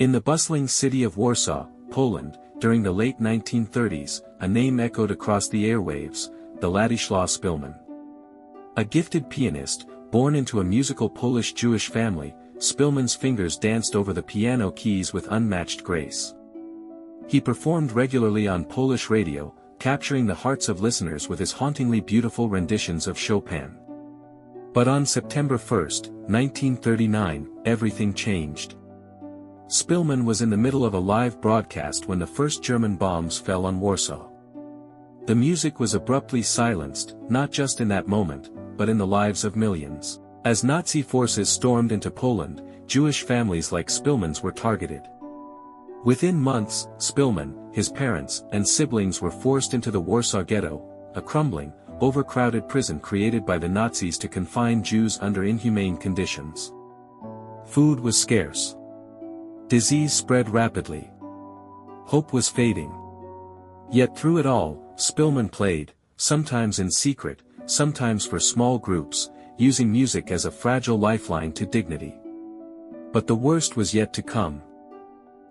In the bustling city of Warsaw, Poland, during the late 1930s, a name echoed across the airwaves, the Władysław Szpilman. A gifted pianist, born into a musical Polish-Jewish family, Szpilman's fingers danced over the piano keys with unmatched grace. He performed regularly on Polish radio, capturing the hearts of listeners with his hauntingly beautiful renditions of Chopin. But on September 1, 1939, everything changed. Szpilman was in the middle of a live broadcast when the first German bombs fell on Warsaw. The music was abruptly silenced, not just in that moment, but in the lives of millions. As Nazi forces stormed into Poland, Jewish families like Szpilman's were targeted. Within months, Szpilman, his parents, and siblings were forced into the Warsaw Ghetto, a crumbling, overcrowded prison created by the Nazis to confine Jews under inhumane conditions. Food was scarce. Disease spread rapidly. Hope was fading. Yet through it all, Szpilman played, sometimes in secret, sometimes for small groups, using music as a fragile lifeline to dignity. But the worst was yet to come.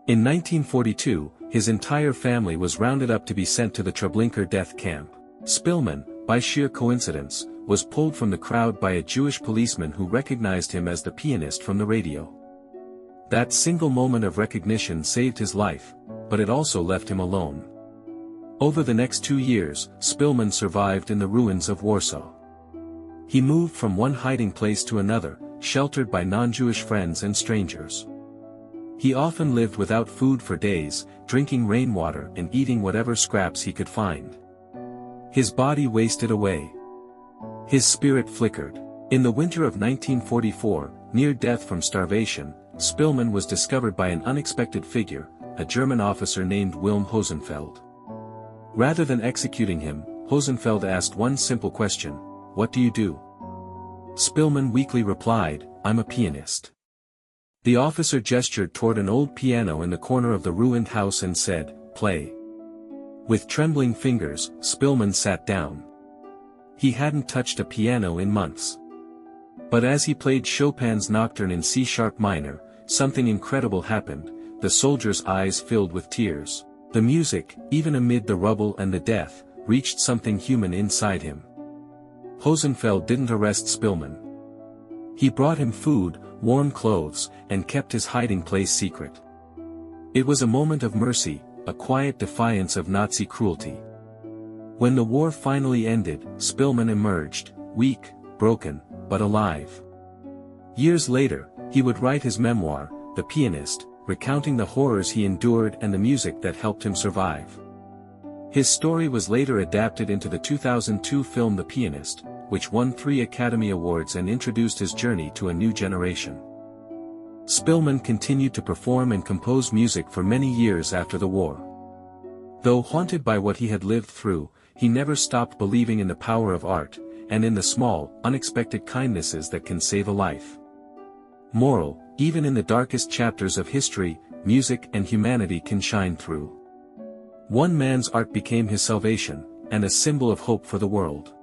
In 1942, his entire family was rounded up to be sent to the Treblinka death camp. Szpilman, by sheer coincidence, was pulled from the crowd by a Jewish policeman who recognized him as the pianist from the radio. That single moment of recognition saved his life, but it also left him alone. Over the next 2 years, Szpilman survived in the ruins of Warsaw. He moved from one hiding place to another, sheltered by non-Jewish friends and strangers. He often lived without food for days, drinking rainwater and eating whatever scraps he could find. His body wasted away. His spirit flickered. In the winter of 1944, near death from starvation, Szpilman was discovered by an unexpected figure, a German officer named Wilhelm Hosenfeld. Rather than executing him, Hosenfeld asked one simple question: "What do you do?" Szpilman weakly replied, "I'm a pianist." The officer gestured toward an old piano in the corner of the ruined house and said, "Play." With trembling fingers, Szpilman sat down. He hadn't touched a piano in months. But as he played Chopin's Nocturne in C-sharp minor, something incredible happened. The soldier's eyes filled with tears. The music, even amid the rubble and the death, reached something human inside him. Hosenfeld didn't arrest Szpilman. He brought him food, warm clothes, and kept his hiding place secret. It was a moment of mercy, a quiet defiance of Nazi cruelty. When the war finally ended, Szpilman emerged, weak, broken, but alive. Years later, he would write his memoir, The Pianist, recounting the horrors he endured and the music that helped him survive. His story was later adapted into the 2002 film The Pianist, which won 3 Academy Awards and introduced his journey to a new generation. Szpilman continued to perform and compose music for many years after the war. Though haunted by what he had lived through, he never stopped believing in the power of art, and in the small, unexpected kindnesses that can save a life. Moral: even in the darkest chapters of history, music and humanity can shine through. One man's art became his salvation, and a symbol of hope for the world.